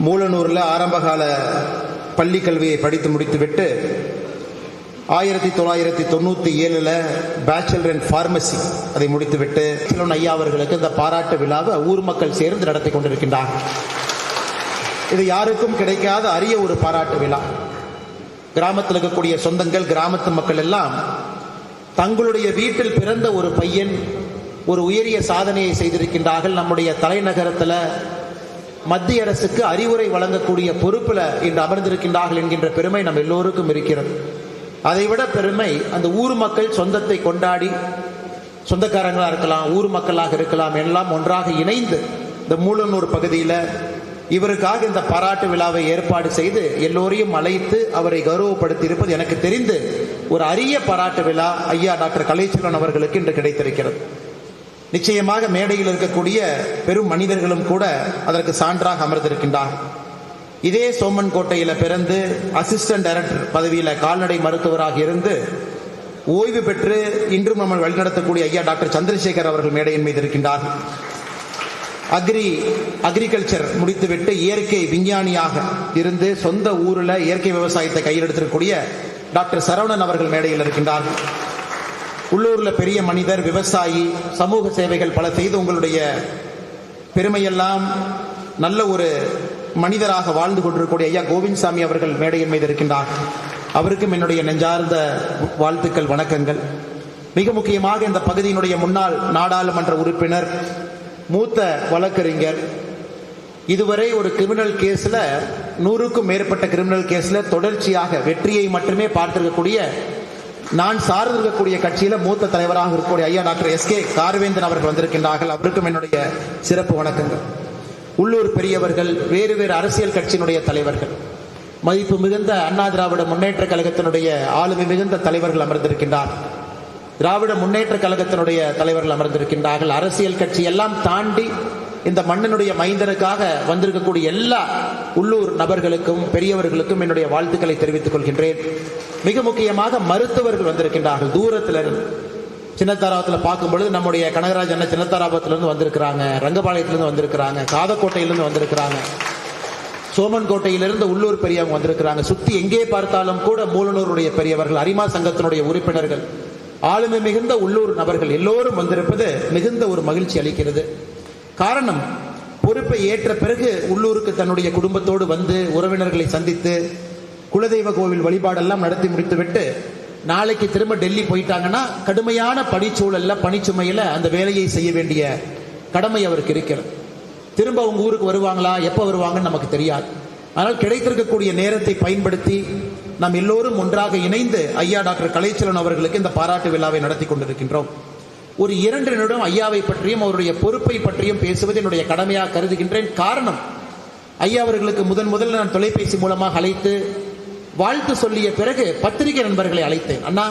மூலனூரில் ஆரம்பகால பள்ளி கல்வியை படித்து முடித்துவிட்டு 1997 பேச்சுலர் இன் பார்மசி அதை முடித்துவிட்டு ஐயா அவர்களுக்கு இந்த பாராட்டு விழாவை ஊர் மக்கள் சேர்ந்து நடத்தி கொண்டிருக்கின்றார். இது யாருக்கும் கிடைக்காத அரிய ஒரு பாராட்டு விழா. கிராமத்தில் இருக்கக்கூடிய சொந்தங்கள், கிராமத்து மக்கள் எல்லாம் தங்களுடைய வீட்டில் பிறந்த ஒரு பையன் ஒரு உயரிய சாதனையை செய்திருக்கின்றார்கள், நம்முடைய தலைநகரத்தில் மத்திய அரசுக்கு அறிவுரை வழங்கக்கூடிய பொறுப்பில் இன்று அமர்ந்திருக்கின்றார்கள் என்கின்ற பெருமை நம் எல்லோருக்கும் இருக்கிறது. அதைவிட பெருமை அந்த ஊர் மக்கள் சொந்தத்தை கொண்டாடி, சொந்தக்காரங்களாக இருக்கலாம், ஊர் மக்களாக இருக்கலாம், எல்லாம் ஒன்றாக இணைந்து இந்த மூலனூர் பகுதியில் இவருக்காக இந்த பாராட்டு விழாவை ஏற்பாடு செய்து எல்லோரையும் அழைத்து அவரை கௌரவப்படுத்தி இருப்பது எனக்கு தெரிந்து ஒரு அரிய பாராட்டு விழா ஐயா டாக்டர் கலைச்செல்வன் அவர்களுக்கு இன்று கிடைத்திருக்கிறது. நிச்சயமாக மேடையில் இருக்கக்கூடிய பெரும் மனிதர்களும் கூட அதற்கு சான்றாக அமர்ந்திருக்கின்றார். இதே சோமன் கோட்டையில் பிறந்து அசிஸ்டன்ட் டைரக்டர் பதவியில் கால்நடை மருத்துவராக இருந்து ஓய்வு பெற்று இன்றும் நம்ம வழிநடத்தக்கூடிய ஐயா டாக்டர் சந்திரசேகர் அவர்கள் மேடையின் மீது இருக்கின்றார். அக்ரிகல்ச்சர் முடித்துவிட்டு இயற்கை விஞ்ஞானியாக இருந்து சொந்த ஊரில் இயற்கை விவசாயத்தை கையில் எடுத்திருக்கக்கூடிய டாக்டர் சரவணன் அவர்கள் மேடையில் இருக்கின்றார்கள். உள்ளூரில் பெரிய மனிதர், விவசாயி, சமூக சேவைகள் பல செய்து உங்களுடைய பெருமையெல்லாம் நல்ல ஒரு மனிதராக வாழ்ந்து கொண்டிருக்கக்கூடிய ஐயா கோவிந்தசாமி அவர்கள் மேடையின் மீது இருக்கின்றார். அவருக்கும் என்னுடைய நெஞ்சார்ந்த வாழ்த்துக்கள், வணக்கங்கள். மிக முக்கியமாக இந்த பகுதியினுடைய முன்னாள் நாடாளுமன்ற உறுப்பினர், மூத்த வழக்கறிஞர், இதுவரை ஒரு கிரிமினல் கேஸ்ல 100க்கும் மேற்பட்ட கிரிமினல் கேஸ்ல தொடர்ச்சியாக வெற்றியை மட்டுமே பார்த்திருக்கக்கூடிய, நான் சார்ந்திருக்கக்கூடிய கட்சியில மூத்த தலைவராக இருக்கக்கூடிய ஐயா டாக்டர் எஸ்.கே. கார்வேந்தன் அவர்கள் வந்திருக்கின்றார்கள். அவருக்கும் என்னுடைய சிறப்பு வணக்கங்கள். உள்ளூர் பெரியவர்கள், வேறு வேறு அரசியல் கட்சியினுடைய தலைவர்கள், மதிப்பு மிகுந்த அண்ணா திராவிட முன்னேற்ற கழகத்தினுடைய ஆளுமை மிகுந்த தலைவர்கள் அமர்ந்திருக்கின்றார். திராவிட முன்னேற்ற கழகத்தினுடைய தலைவர்கள் அமர்ந்திருக்கின்றார்கள். அரசியல் கட்சி எல்லாம் தாண்டி இந்த மண்ணினுடைய மைந்தனுக்காக வந்திருக்கக்கூடிய எல்லா உள்ளூர் நபர்களுக்கும் பெரியவர்களுக்கும் என்னுடைய வாழ்த்துக்களை தெரிவித்துக் கொள்கின்றேன். மிக முக்கியமாக மருத்துவர்கள் வந்திருக்கின்றார்கள். தூரத்திலிருந்து சின்னத்தாராபத்தில் பார்க்கும் பொழுது நம்முடைய கனகராஜ் அண்ணன் சின்னத்தாராபத்திலிருந்து வந்திருக்கிறாங்க, ரங்கபாளையத்திலிருந்து வந்திருக்கிறாங்க, காதக்கோட்டையிலிருந்து வந்திருக்கிறாங்க, சோமன் கோட்டையிலிருந்து உள்ளூர் பெரியவங்க வந்திருக்கிறாங்க. சுத்தி எங்கே பார்த்தாலும் கூட மூலனூருடைய பெரியவர்கள், அரிமா சங்கத்தினுடைய உறுப்பினர்கள், ஆளுமை மிகுந்த உள்ளூர் நபர்கள் எல்லோரும் வந்திருப்பது மிகுந்த ஒரு மகிழ்ச்சி அளிக்கிறது. காரணம், பொறுப்பை ஏற்ற பிறகு உள்ளூருக்கு தன்னுடைய குடும்பத்தோடு வந்து உறவினர்களை சந்தித்து குலதெய்வ கோவில் வழிபாடெல்லாம் நடத்தி முடித்துவிட்டு நாளைக்கு திரும்ப டெல்லி போயிட்டாங்கன்னா கடுமையான பணிச்சூழல்ல, பணிச்சுமையில அந்த வேலையை செய்ய வேண்டிய கடமை அவருக்கு இருக்கிறது. திரும்ப அவங்க ஊருக்கு வருவாங்களா, எப்ப வருவாங்கன்னு நமக்கு தெரியாது. ஆனால் கிடைத்திருக்கக்கூடிய நேரத்தை பயன்படுத்தி நாம் எல்லோரும் ஒன்றாக இணைந்து ஐயா டாக்டர் கலைச்செல்வன் அவர்களுக்கு இந்த பாராட்டு விழாவை நடத்தி கொண்டிருக்கின்றோம். ஒரு 2 நிமிடம் ஐயாவை பற்றியும் அவருடைய பொறுப்பை பற்றியும் பேசுவது என்னுடைய கடமையாக கருதுகின்றேன். காரணம், ஐயா அவர்களுக்கு முதல் நான் தொலைபேசி மூலமாக அழைத்து வாழ்த்து சொல்லிய பிறகு பத்திரிகை நண்பர்களை அழைத்தேன். அண்ணா,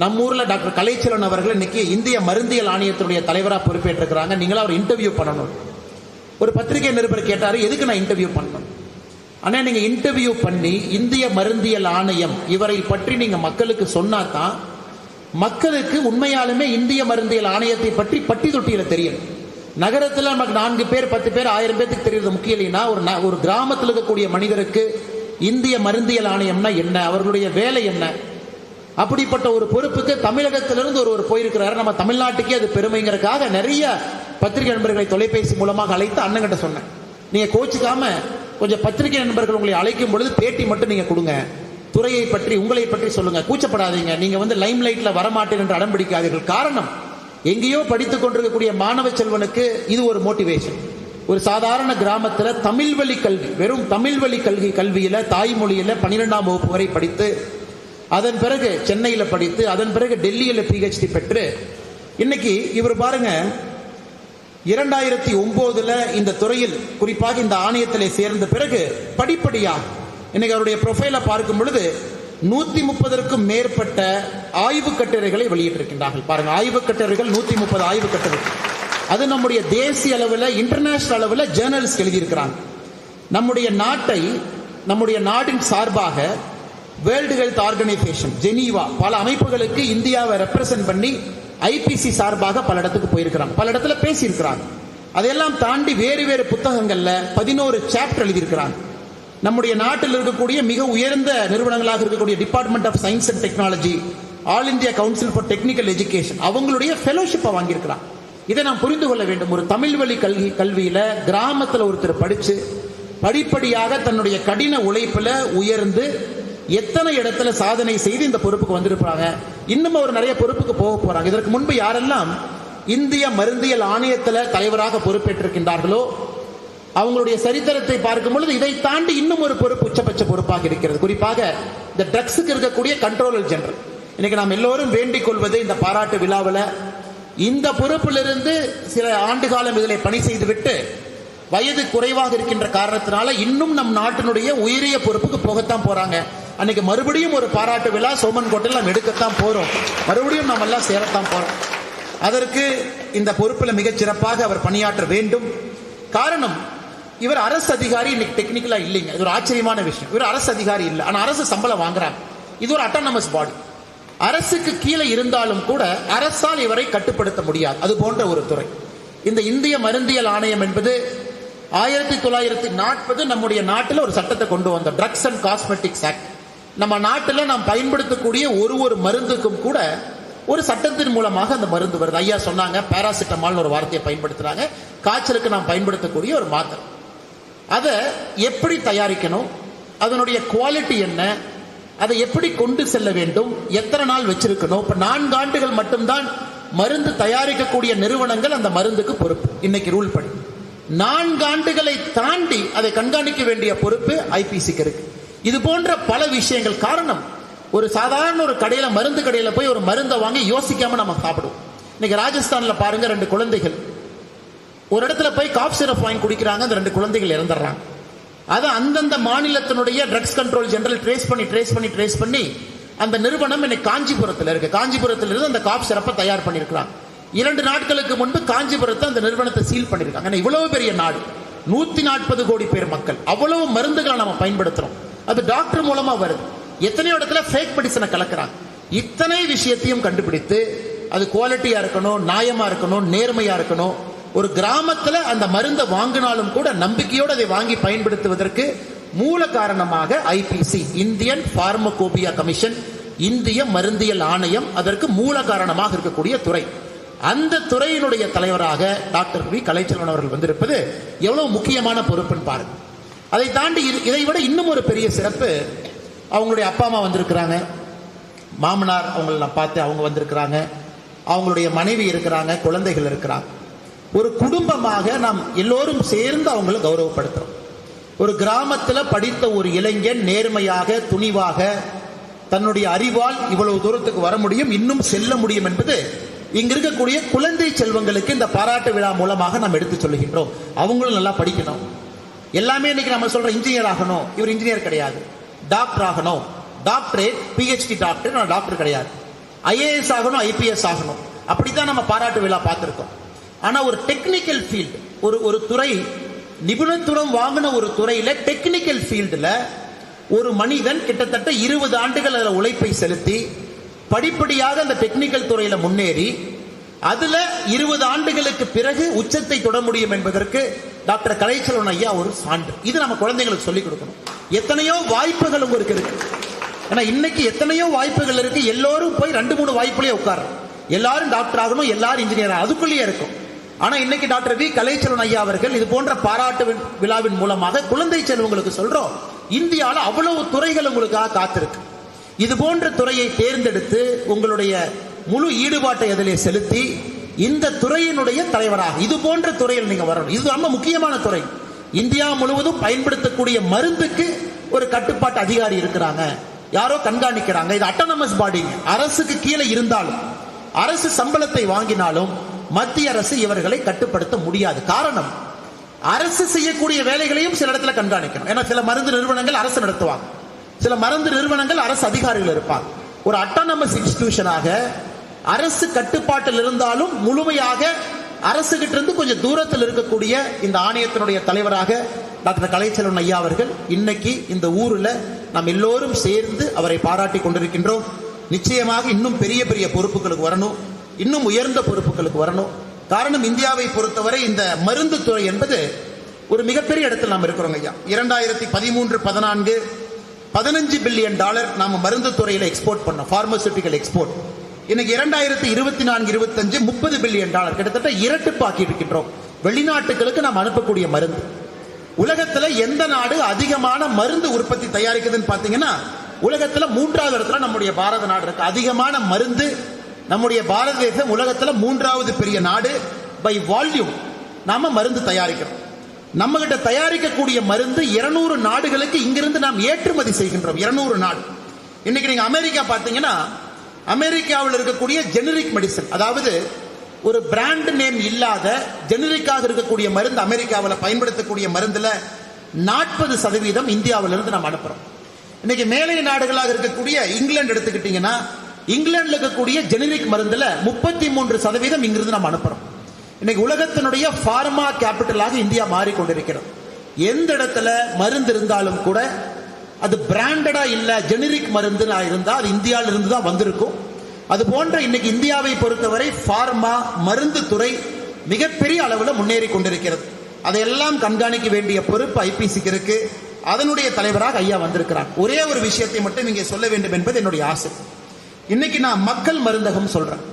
நம்ம ஊர்ல டாக்டர் கலைச்செல்வன் அவர்கள் இன்னைக்கு இந்திய மருந்தியல் ஆணையத்தினுடைய தலைவராக பொறுப்பேற்றிருக்கிறாங்க, நீங்களா அவர் இன்டர்வியூ பண்ணணும். ஒரு பத்திரிகை நிருபர் கேட்டாரு, எதுக்கு நான் இன்டர்வியூ பண்ணணும்? ஆனா நீங்க இன்டர்வியூ பண்ணி இந்திய மருந்தியல் ஆணையம் இவரை பற்றி நீங்க மக்களுக்கு சொன்னாதான் மக்களுக்கு உண்மையாலுமே இந்திய மருந்தியல் ஆணையத்தை பற்றி பட்டி தொட்டியில தெரியும். நகரத்தில் நமக்கு 4 பேர் 10 பேர் 1000 பேருக்கு தெரியுது முக்கியம் இல்லைன்னா, ஒரு கிராமத்தில் இருக்கக்கூடிய மனிதருக்கு இந்திய மருந்தியல் ஆணையம்னா என்ன, அவர்களுடைய வேலை என்ன, அப்படிப்பட்ட ஒரு பொறுப்புக்கு தமிழகத்திலிருந்து ஒருவர் போயிருக்கிறாரு. நம்ம தமிழ்நாட்டுக்கே அது பெருமைங்கிறதுக்காக நிறைய பத்திரிகை நண்பர்களை தொலைபேசி மூலமாக அழைத்து அண்ணங்கிட்ட சொன்னேன், நீங்க கோச்சுக்காம கொஞ்சம் பத்திரிகை நண்பர்கள் உங்களை அழைக்கும் பொழுது பேட்டி மட்டும் நீங்க கொடுங்க, துறையை பற்றி உங்களை பற்றி சொல்லுங்க, கூச்சப்படாதீங்க, நீங்க வந்து லைம் லைட்ல வரமாட்டேன் என்று அடம் பிடிக்காதீர்கள். காரணம், எங்கேயோ படித்துக் கொண்டிருக்கக்கூடிய மாணவ செல்வனுக்கு இது ஒரு மோட்டிவேஷன். ஒரு சாதாரண கிராமத்தில் தமிழ் வழி கல்வி, வெறும் தமிழ் வழி கல்வியில தாய்மொழியில 12ஆம் வகுப்பு வரை படித்து அதன் பிறகு சென்னையில படித்து அதன் பிறகு டெல்லியில PhD பெற்று இன்னைக்கு இவர் பாருங்க 2009 இந்த துறையில் குறிப்பாக இந்த ஆணையத்தில் சேர்ந்த பிறகு படிப்படியாக இன்னைக்கு அவருடைய ப்ரொஃபைலை பார்க்கும் பொழுது 130க்கும் மேற்பட்ட ஆய்வு கட்டுரைகளை வெளியிட்டிருக்கின்றார்கள். பாருங்க, ஆய்வு கட்டுரைகள் 130 ஆய்வு கட்டுரைகள். அது நம்முடைய தேசிய அளவில், இன்டர்நேஷனல் அளவில் ஜேர்னல்ஸ் எழுதியிருக்கிறாங்க. நம்முடைய நாட்டை, நம்முடைய நாட்டின் சார்பாக வேர்ல்டு ஹெல்த் ஆர்கனைசேஷன், ஜெனீவா, பல அமைப்புகளுக்கு இந்தியாவை ரெப்ரசென்ட் பண்ணி IPC சார்பாக பல இடத்துக்கு போயிருக்கிறாங்க, பல இடத்துல பேசியிருக்கிறாங்க. அதையெல்லாம் தாண்டி வேறு வேறு புத்தகங்கள்ல 11 சாப்டர் எழுதியிருக்கிறாங்க. நம்முடைய நாட்டில் இருக்கக்கூடிய மிக உயர்ந்த நிறுவனங்களாக இருக்கக்கூடிய department of science and technology, all India council for technical education, அவங்களுடைய ஃபெலோஷிப்பை வாங்கியிருக்கிறான். இதை நாம் புரிந்து கொள்ள வேண்டும். ஒரு தமிழ் வழி கல்வியில கிராமத்தில் ஒருத்தர் படிச்சு படிப்படியாக தன்னுடைய கடின உழைப்புல உயர்ந்து எத்தனை இடத்துல சாதனை செய்து இந்த பொறுப்புக்கு வந்திருப்பாங்க. இன்னும் அவர் நிறைய பொறுப்புக்கு போக போறாங்க. இதற்கு முன்பு யாரெல்லாம் இந்திய மருந்தியல் ஆணையத்தில் தலைவராக பொறுப்பேற்றிருக்கின்றார்களோ அவங்களுடைய சரித்திரத்தை பார்க்கும் பொழுது இதை தாண்டி இன்னும் ஒரு பொறுப்பு உச்சபட்ச பொறுப்பாக இருக்கிறது. குறிப்பாக இந்த ட்ரக்ஸுக்கு இருக்கக்கூடிய கண்ட்ரோலர் ஜெனரல். இன்னைக்கு நாம் எல்லோரும் வேண்டிக் கொள்வது இந்த பாராட்டு விழாவில் இந்த பொறுப்பிலிருந்து சில ஆண்டு காலம் இதில் பணி செய்துவிட்டு வயது குறைவாக இருக்கின்ற காரணத்தினால இன்னும் நம் நாட்டினுடைய உயரிய பொறுப்புக்கு போகத்தான் போறாங்க. அன்னைக்கு மறுபடியும் ஒரு பாராட்டு விழா சோமன் கோட்டையில் நாம் எடுக்கத்தான் போறோம். மறுபடியும் நாம் எல்லாம் சேரத்தான் போறோம். அதற்கு இந்த பொறுப்பில் மிகச் சிறப்பாக அவர் பணியாற்ற வேண்டும். காரணம், இவர் அரசு அதிகாரி இன்னைக்கு டெக்னிக்கலா இல்லைங்க. இது ஒரு ஆச்சரியமான விஷயம். இவர் அரசு அதிகாரி இல்லை, ஆனா அரசு சம்பளம் வாங்குறாங்க. இது ஒரு அட்டானமஸ் பாடி. அரசுக்கு கீழே இருந்தாலும் கூட அரசால் இவரை கட்டுப்படுத்த முடியாது. அது போன்ற ஒரு துறை. இந்த இந்திய மருந்தியல் ஆணையம் என்பது 1940 நம்முடைய நாட்டில் ஒரு சட்டத்தை கொண்டு வந்த ட்ரக்ஸ் அண்ட் காஸ்மெட்டிக்ஸ் ஆக்ட். நம்ம நாட்டில் நாம் பயன்படுத்தக்கூடிய ஒரு மருந்துக்கும் கூட ஒரு சட்டத்தின் மூலமாக அந்த மருந்து வருது. ஐயா சொன்னாங்க, பாராசிட்டமால் ஒரு வார்த்தையை பயன்படுத்துறாங்க. காய்ச்சலுக்கு நாம் பயன்படுத்தக்கூடிய ஒரு மாத்திரை. அதை எப்படி தயாரிக்கணும், அதனுடைய குவாலிட்டி என்ன, அதை எப்படி கொண்டு செல்ல வேண்டும், எத்தனை நாள் வச்சிருக்கணும். இப்ப 4 ஆண்டுகள் மட்டும்தான் மருந்து தயாரிக்கக்கூடிய நிறுவனங்கள் அந்த மருந்துக்கு பொறுப்பு. இன்னைக்கு ரூல் படி 4 ஆண்டுகளை தாண்டி அதை கண்காணிக்க வேண்டிய பொறுப்பு ஐபிசிக்கு இருக்கு. இது போன்ற பல விஷயங்கள். காரணம், ஒரு சாதாரண ஒரு கடையில, மருந்து கடையில போய் ஒரு மருந்தை வாங்கி யோசிக்காம நம்ம சாப்பிடுவோம். இன்னைக்கு ராஜஸ்தான்ல பாருங்க, 2 குழந்தைகள் ஒரு இடத்துல போய் காப் சிரப் வாங்கி குடிக்கிறாங்க. அந்த 2 குழந்தைகள் இறந்துடுறாங்க. அது அந்தந்த மாநிலத்தினுடைய ட்ரக்ஸ் கண்ட்ரோல் ஜெனரல் ட்ரேஸ் பண்ணி அந்த நிறுவனம் இன்னைக்கு காஞ்சிபுரத்தில் இருக்கு. காஞ்சிபுரத்தில் இருந்து அந்த காப் சிரப்பை தயார் பண்ணிருக்கிறாங்க. 2 நாட்களுக்கு முன்பு காஞ்சிபுரத்தை அந்த நிறுவனத்தை சீல் பண்ணிருக்காங்க. இவ்வளவு பெரிய நாடு, 140 கோடி பேர் மக்கள், அவ்வளவு மருந்துகளை நம்ம பயன்படுத்துறோம். அது டாக்டர் மூலமா வருது. எத்தனையோ இடத்துல ஃபேக் மெடிசனை கலக்குறாங்க. இத்தனை விஷயத்தையும் கண்டுபிடித்து அது குவாலிட்டியா இருக்கணும், நியாயமா இருக்கணும், நேர்மையா இருக்கணும். ஒரு கிராமத்துல அந்த மருந்தை வாங்கினாலும் கூட நம்பிக்கையோடு அதை வாங்கி பயன்படுத்துவதற்கு மூல காரணமாக ஐபிசி, இந்தியன் பார்மகோபியா கமிஷன், இந்திய மருந்தியல் ஆணையம், அதற்கு மூல காரணமாக இருக்கக்கூடிய துறை. அந்த துறையினுடைய தலைவராக டாக்டர் வி கலைச்செல்வன் அவர்கள் வந்திருப்பது எவ்வளவு முக்கியமான பொறுப்புன்னு பாருங்க. அதை தாண்டி இதை விட இன்னும் ஒரு பெரிய சிறப்பு, அவங்களுடைய அப்பா அம்மா வந்திருக்கிறாங்க, மாமனார் அவங்களை நான் பார்த்து அவங்க வந்திருக்கிறாங்க, அவங்களுடைய மனைவி இருக்கிறாங்க, குழந்தைகள் இருக்கிறாங்க. ஒரு குடும்பமாக நாம் எல்லோரும் சேர்ந்து அவங்களை கௌரவப்படுத்துறோம். ஒரு கிராமத்தில் படித்த ஒரு இளைஞன் நேர்மையாக, துணிவாக, தன்னுடைய அறிவால் இவ்வளவு தூரத்துக்கு வர முடியும், இன்னும் செல்ல முடியும் என்பது இங்க இருக்கக்கூடிய குழந்தை செல்வங்களுக்கு இந்த பாராட்டு விழா மூலமாக நாம் எடுத்து சொல்லுகின்றோம். அவங்களும் நல்லா படிக்கணும். எல்லாமே இன்னைக்கு நம்ம சொல்ற இன்ஜினியர் ஆகணும், இவர் இன்ஜினியர் கிடையாது. டாக்டர் ஆகணும், டாக்டரேட், பிஹெச்டி டாக்டர், நான் டாக்டர் கிடையாது. ஐஏஎஸ் ஆகணும், ஐபிஎஸ் ஆகணும். அப்படித்தான் நம்ம பாராட்டு விழா பார்த்திருக்கோம். ஆனா ஒரு டெக்னிக்கல் ஃபீல்டு, ஒரு துறை, நிபுணத்துவம் வாங்கின ஒரு துறையில டெக்னிக்கல் ஃபீல்டுல ஒரு மனிதன் கிட்டத்தட்ட 20 ஆண்டுகள் அதில் உழைப்பை செலுத்தி படிப்படியாக அந்த டெக்னிக்கல் துறையில முன்னேறி அதுல 20 ஆண்டுகளுக்கு பிறகு உச்சத்தை தொட முடியும் என்பதற்கு டாக்டர் கலைச்செல்வன் ஐயா ஒரு சான்று. இது நம்ம குழந்தைங்களுக்கு சொல்லிக் கொடுக்கணும். எத்தனையோ வாய்ப்புகள் உங்களுக்கு இருக்கு. ஏன்னா இன்னைக்கு எத்தனையோ வாய்ப்புகள் இருக்கு. எல்லோரும் போய் 2-3 வாய்ப்புலயே உட்கார்றோம். எல்லாரும் டாக்டர் ஆகணும், எல்லாரும் இன்ஜினியர் ஆகணும், அதுக்குள்ளேயே இருக்கும். ஆனா இன்னைக்கு டாக்டர் வி கலைச்செல்வன் ஐயா அவர்கள் இது போன்ற பாராட்டு விழாவின் மூலமாக குழந்தை செல்வங்களுக்கு சொல்றோம், இந்தியாவில் அவ்வளவு துறைகள் உங்களுக்காக காத்திருக்கு. இது போன்ற துறையை தேர்ந்தெடுத்து உங்களுடைய முழு ஈடுபாட்டை அதிலே செலுத்தி இந்த துறையினுடைய தலைவராக இது போன்ற துறையில் நீங்க வரணும். இது ரொம்ப முக்கியமான துறை. இந்தியா முழுவதும் பயன்படுத்தக்கூடிய மருந்துக்கு ஒரு கட்டுப்பாட்டு அதிகாரி இருக்கிறாங்க, யாரோ கண்காணிக்கிறாங்க. இது அட்டானமஸ் பாடி. அரசுக்கு கீழே இருந்தாலும், அரசு சம்பளத்தை வாங்கினாலும் மத்திய அரசு இவர்களை கட்டுப்படுத்த முடியாது. காரணம், அரசு செய்யக்கூடிய வேலைகளையும் சில இடத்துல கண்காணிக்கணும். ஏன்னா சில மருந்து நிறுவனங்கள் அரசு நடத்துவாங்க, சில மருந்து நிறுவனங்கள் அரசு அதிகாரிகள் இருப்பாங்க. ஒரு அட்டானமஸ் இன்ஸ்டிடியூஷனாக அரசு கட்டுப்பாட்டில் இருந்தாலும் முழுமையாக அரசு கிட்ட இருந்து கொஞ்சம் தூரத்தில் இருக்கக்கூடிய இந்த ஆணையத்தினுடைய தலைவராக டாக்டர் கலைச்செல்வன் ஐயா அவர்கள் இன்னைக்கு இந்த ஊர்ல நாம் எல்லோரும் சேர்ந்து அவரை பாராட்டி கொண்டிருக்கின்றோம். நிச்சயமாக இன்னும் பெரிய பெரிய பொறுப்புகளுக்கு வரணும், இன்னும் உயர்ந்த பொறுப்புகளுக்கு வரணும். காரணம், இந்தியாவை பொறுத்தவரை இந்த மருந்து துறை என்பது ஒரு மிகப்பெரிய இடத்தில் நாம் இருக்கிறோம் ஐயா. 2013-14 $15 பில்லியன் நாம மருந்து துறையில எக்ஸ்போர்ட் பண்ணோம், பார்மசூட்டிக்கல் எக்ஸ்போர்ட். இன்னைக்கு 2024-25 $30 பில்லியன், கிட்டத்தட்ட இரட்டிப்பாக்கி இருக்கின்றோம் வெளிநாட்டுகளுக்கு நாம் அனுப்பக்கூடிய மருந்து. உலகத்துல எந்த நாடு அதிகமான மருந்து உற்பத்தி தயாரிக்குதுன்னு பாத்தீங்கன்னா, உலகத்துல 3வது இடத்துல நம்முடைய பாரத நாடு இருக்கு. அதிகமான மருந்து நம்முடைய பாரத தேசம் உலகத்துல 3வது பெரிய நாடு பை வால்யூம். நாம மருந்து தயாரிக்கிறோம். நம்ம கிட்ட தயாரிக்கக்கூடிய மருந்து 200 நாடுகளுக்கு இங்கிருந்து நாம் ஏற்றுமதி செய்கின்றோம். 200 நாடு. இன்னைக்கு நீங்க அமெரிக்கா பாத்தீங்கன்னா, அமெரிக்காவில் இருக்கக்கூடிய ஜெனரிக் மெடிசன், அதாவது ஒரு பிராண்ட் நேம் இல்லாத ஜெனரிக்காக இருக்கக்கூடிய மருந்து, அமெரிக்காவில் பயன்படுத்தக்கூடிய மருந்துல 40% இந்தியாவிலிருந்து நாம் அனுப்புறோம். இன்னைக்கு மேலை நாடுகளாக இருக்கக்கூடிய இங்கிலாந்து எடுத்துக்கிட்டீங்கன்னா, இங்கிலாந்துல இருக்கக்கூடிய ஜெனரிக் மருந்துல 33% இங்கிருந்து நாம் அனுப்புறோம். இன்னைக்கு உலகத்தினுடைய பார்மா கேபிட்டலாக இந்தியா மாறிக்கொண்டிருக்கிறது. எந்த இடத்துல மருந்து இருந்தாலும் கூட அது பிராண்டடா இல்ல, ஜெனரிக் மருந்து இருந்தா அது இந்தியாவில இருந்து தான் வந்திருக்கும். அது போன்ற இன்னைக்கு இந்தியாவை பொறுத்தவரை பார்மா மருந்து துறை மிகப்பெரிய அளவில் முன்னேறி கொண்டிருக்கிறது. அதையெல்லாம் கண்காணிக்க வேண்டிய பொறுப்பு ஐபிசிக்கு இருக்கு. அதனுடைய தலைவராக ஐயா வந்திருக்கிறார். ஒரே ஒரு விஷயத்தை மட்டும் இங்கே சொல்ல வேண்டும் என்பது என்னுடைய ஆசை. இன்னைக்கு நான் மக்கள் மருந்தகம் சொல்றேன்.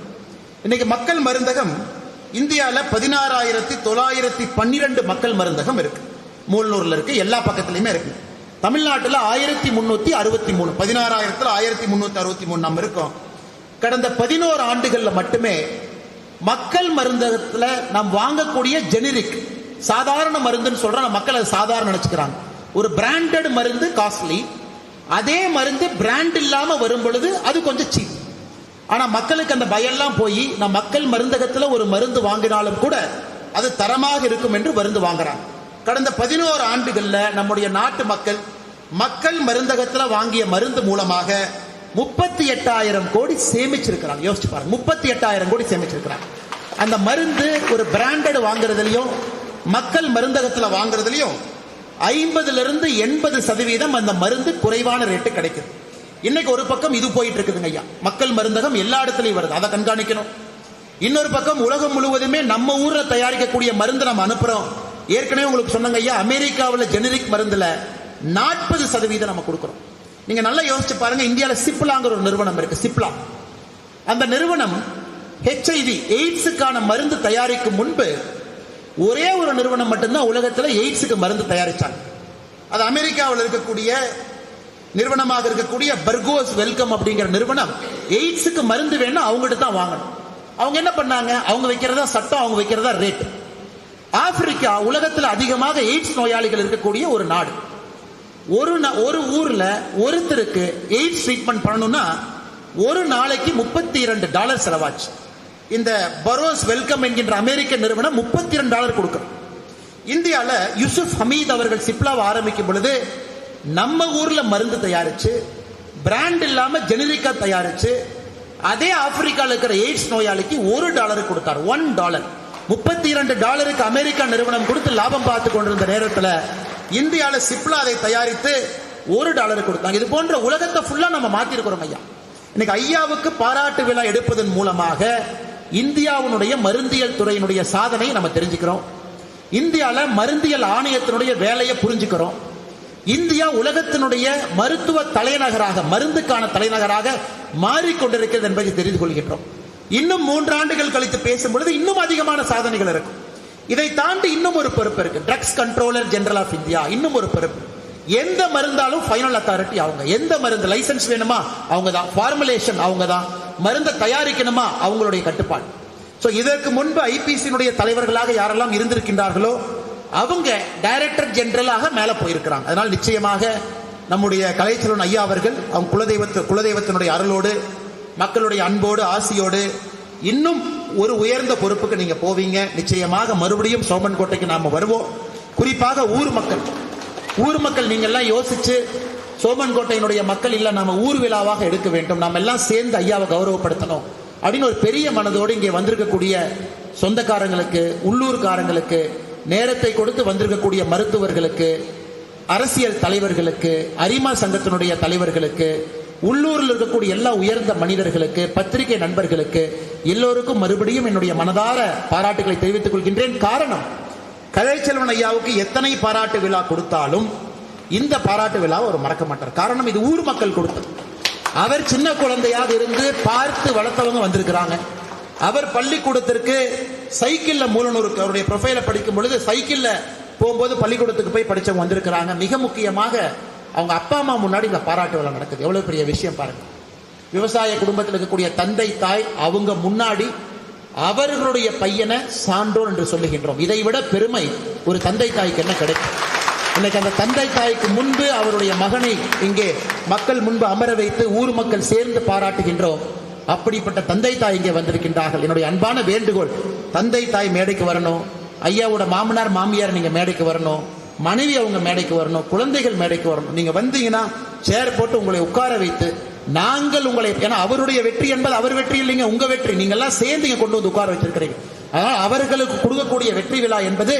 இன்னைக்கு மக்கள் மருந்தகம் இந்தியாவில் 16,912 மக்கள் மருந்தகம் இருக்கு. மூலனூர்ல இருக்கு, எல்லா பக்கத்திலுமே இருக்கு. தமிழ்நாட்டில் 1363, 16,000 1363 நம்ம இருக்கோம். கடந்த 11 ஆண்டுகள்ல மட்டுமே மக்கள் மருந்தகத்துல நாம் வாங்கக்கூடிய ஜெனரிக் சாதாரண மருந்துன்னு சொல்றோம். மக்கள் அதை சாதாரண நினைச்சுக்கிறாங்க. ஒரு பிராண்டட் மருந்து காஸ்ட்லி, அதே மருந்து பிராண்ட் இல்லாம வரும் பொழுது அது கொஞ்சம் சீப். ஆனா மக்களுக்கு அந்த பயம்லாம் போய் நம்ம மக்கள் மருந்தகத்துல ஒரு மருந்து வாங்கினாலும் கூட அது தரமாக இருக்கும் என்று மருந்து வாங்குறாங்க. கடந்த 11 ஆண்டுகள்ல நம்முடைய நாட்டு மக்கள் மக்கள் மருந்தகத்துல வாங்கிய மருந்து மூலமாக 38,000 கோடி சேமிச்சிருக்கிறாங்க. யோசிச்சு பாருங்க, 38,000 கோடி சேமிச்சிருக்கிறாங்க. அந்த மருந்து ஒரு பிராண்டட் வாங்குறதுலயும் மக்கள் மருந்தகத்துல வாங்குறதுலயும் 50-80% அந்த மருந்து குறைவான ரேட்டு கிடைக்குது. இன்னைக்கு ஒரு பக்கம் இது போயிட்டு இருக்குதுங்க ஐயா, மக்கள் மருந்தகம் எல்லா இடத்துலயும் வருது, அதை கண்காணிக்கணும். இன்னொரு பக்கம் உலகம் முழுவதுமே நம்ம ஊர்ல தயாரிக்கக்கூடிய மருந்து நம்ம அனுப்புறோம். ஏற்கனவே உங்களுக்கு சொன்னாங்க ஐயா, அமெரிக்காவில் ஜெனரிக் மருந்துல 40% நம்ம கொடுக்கிறோம். நீங்க நல்லா யோசிச்சு பாருங்க. இந்தியாவில் சிப்லாங்கிற ஒரு நிறுவனம் இருக்கு, சிப்லா. அந்த நிறுவனம் HIV எய்ட்ஸுக்கான மருந்து தயாரிக்கும் முன்பு ஒரே ஒரு நிறுவனம் மட்டும்தான் உலகத்தில் எய்ட்ஸுக்கு மருந்து தயாரிச்சாங்க. அது அமெரிக்காவில் இருக்கக்கூடிய நிறுவனமாக இருக்கக்கூடிய பர்கோஸ் வெல்கம் அப்படிங்கிற நிறுவனம். எய்ட்ஸுக்கு மருந்து வேணும், அவங்ககிட்ட தான் வாங்கணும். அவங்க என்ன பண்ணாங்க, அவங்க வைக்கிறதா சட்டம், அவங்க வைக்கிறதா ரேட். ஆப்பிரிக்கா உலகத்தில் அதிகமாக எய்ட்ஸ் நோயாளிகள் இருக்கக்கூடிய ஒரு நாடு. ஒரு ஊர்ல ஒருத்தருக்கு எய்ட்ஸ் ட்ரீட்மெண்ட் பண்ணணும்னா ஒரு நாளைக்கு $32 செலவாச்சு. இந்த பரோஸ் வெல்கம் என்கின்ற அமெரிக்க நிறுவனம் $32 கொடுக்கும். இந்தியாவில் யூசுப் ஹமீத் அவர்கள் சிப்லாவை ஆரம்பிக்கும் பொழுது நம்ம ஊர்ல மருந்து தயாரிச்சு பிராண்ட் இல்லாம ஜெனரிக்கா தயாரிச்சு அதே ஆப்பிரிக்காவில் இருக்கிற எய்ட்ஸ் நோயாளிக்கு $1 கொடுத்தார். $1. $32 அமெரிக்கா நிறுவனம் கொடுத்து லாபம் பார்த்து கொண்டிருந்த நேரத்தில் இந்தியாவில் சிப்லா அதை தயாரித்து $1 கொடுத்தாங்க. இது போன்ற உலகத்தை ஃபுல்லா நம்ம மாத்தி இருக்கிறோம் ஐயா. இன்னைக்கு ஐயாவுக்கு பாராட்டு விழா எடுப்பதன் மூலமாக இந்தியாவுடைய மருந்தியல் துறையினுடைய சாதனையை நம்ம தெரிஞ்சுக்கிறோம். இந்தியாவில் மருந்தியல் ஆணையத்தினுடைய வேலையை புரிஞ்சுக்கிறோம். இந்தியா உலகத்தினுடைய மருத்துவ தலைநகராக, மருந்துக்கான தலைநகராக மாறிக்கொண்டிருக்கிறது என்பதை தெரிந்து கொள்கின்றோம். இன்னும் 3 ஆண்டுகள் கழித்து பேசும் பொழுது இன்னும் அதிகமான சாதனைகள் இருக்கும். இதை தாண்டி இன்னும் ஒரு பொறுப்பு இருக்கு, drugs controller general of India. இன்னும் ஒரு பொறுப்பு, எந்த மருந்தாலும் ஃபைனல் அத்தாரிட்டி அவங்க. எந்த மருந்து லைசன்ஸ் வேணுமா அவங்க தான், ஃபார்முலேஷன் அவங்க தான், மருந்தை தயாரிக்கணுமா அவங்களுடைய கட்டுப்பாடு. ஸோ இதற்கு முன்பு ஐபிசியினுடைய தலைவர்களாக யாரெல்லாம் இருந்திருக்கின்றார்களோ அவங்க டைரக்டர் ஜெனரலாக மேல போயிருக்கிறாங்க. அதனால் நிச்சயமாக நம்முடைய கலைச்செல்வன் ஐயா அவர்கள் அவங்க குலதெய்வத்தினுடைய அருளோடு, மக்களுடைய அன்போடு, ஆசியோடு இன்னும் ஒரு உயர்ந்த பொறுப்புக்கு நீங்க போவீங்க. நிச்சயமாக மறுபடியும் சோமன் கோட்டைக்கு நாம வருவோம். குறிப்பாக ஊர் மக்கள் நீங்க எல்லாம் யோசிச்சு சோமன் கோட்டையினுடைய மக்கள் இல்ல, நாம ஊர் விழாவாக எடுக்க வேண்டும், நாம எல்லாம் சேர்ந்து ஐயாவை கௌரவப்படுத்தணும் அப்படின்னு ஒரு பெரிய மனதோடு இங்கே வந்திருக்கக்கூடிய சொந்தக்காரங்களுக்கு, உள்ளூர்காரங்களுக்கு, நேரத்தை கொடுத்து வந்திருக்கக்கூடிய மருத்துவர்களுக்கு, அரசியல் தலைவர்களுக்கு, அரிமா சங்கத்தினுடைய தலைவர்களுக்கு, உள்ளூரில் இருக்கக்கூடிய எல்லா உயர்ந்த மனிதர்களுக்கு, பத்திரிகை நண்பர்களுக்கு எல்லோருக்கும் மறுபடியும் என்னுடைய மனதார பாராட்டுகளை தெரிவித்துக் கொள்கின்றேன். காரணம், கலைச்செல்வன் ஐயாவுக்கு எத்தனை பாராட்டு விழா கொடுத்தாலும் இந்த பாராட்டு விழாவை அவர் மறக்க மாட்டார். காரணம், இது ஊர் மக்கள் கொடுத்தது. அவர் சின்ன குழந்தையாக இருந்து பார்த்து வளர்த்தவங்க வந்திருக்கிறாங்க. அவர் பள்ளிக்கூடத்திற்கு சைக்கிள்ல மூலனூருக்கு அவருடைய ப்ரொஃபைல படிக்கும் பொழுது சைக்கிள்ல போகும்போது பள்ளிக்கூடத்துக்கு போய் படிச்சவங்க வந்திருக்கிறாங்க. மிக முக்கியமாக அவங்க அப்பா அம்மா முன்னாடி இந்த பாராட்டு விழா நடக்குது. எவ்வளவு பெரிய விஷயம் பாருங்க. விவசாய குடும்பத்தில் இருக்கக்கூடிய தந்தை தாய் அவங்க முன்னாடி அவர்களுடைய பையனை சான்றோர் என்று சொல்லுகின்றோம். இதை விட பெருமை ஒரு தந்தை தாய்க்கு என்ன கிடைக்கும்? இன்னைக்கு அந்த தந்தை தாய்க்கு முன்பு அவருடைய மகனை இங்கே மக்கள் முன்பு அமர வைத்து ஊர் மக்கள் சேர்ந்து பாராட்டுகின்றோம். அப்படிப்பட்ட தந்தை தாய் இங்கே வந்திருக்கின்றார்கள். என்னுடைய அன்பான வேண்டுகோள், தந்தை தாய் மேடைக்கு வரணும், ஐயாவோட மாமனார் மாமியார் நீங்க மேடைக்கு வரணும், மனைவி அவங்க மேடைக்கு வரணும், குழந்தைகள் மேடைக்கு வரணும். நீங்க வந்தீங்கன்னா சேர் போட்டு உங்களை உட்கார வைத்து நாங்கள் உங்களை, ஏன்னா அவருடைய வெற்றி என்பது அவர் வெற்றி இல்லைங்க, உங்க வெற்றி. நீங்க எல்லாம் சேர்ந்து கொண்டு வந்து உட்கார வச்சிருக்கிறீங்க. அதனால் அவர்களுக்கு கொடுக்கக்கூடிய வெற்றி விழா என்பது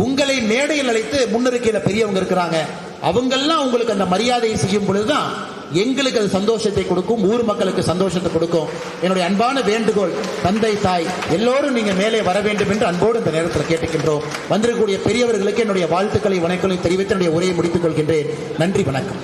உங்களை மேடையில் அழைத்து, முன்னிருக்கையில பெரியவங்க இருக்கிறாங்க, அவங்கெல்லாம் உங்களுக்கு அந்த மரியாதையை செய்யும் பொழுதுதான் எங்களுக்கு அது சந்தோஷத்தை கொடுக்கும், ஊர் மக்களுக்கு சந்தோஷத்தை கொடுக்கும். என்னுடைய அன்பான வேண்டுகோள், தந்தை தாய் எல்லோரும் நீங்க மேலே வர வேண்டும் என்று அன்போடு இந்த நேரத்தில் கேட்டுக்கின்றோம். வந்திருக்கக்கூடிய பெரியவர்களுக்கு என்னுடைய வாழ்த்துக்களை வணக்கங்களை தெரிவித்து என்னுடைய உரையை முடித்துக் கொள்கின்றேன். நன்றி, வணக்கம்.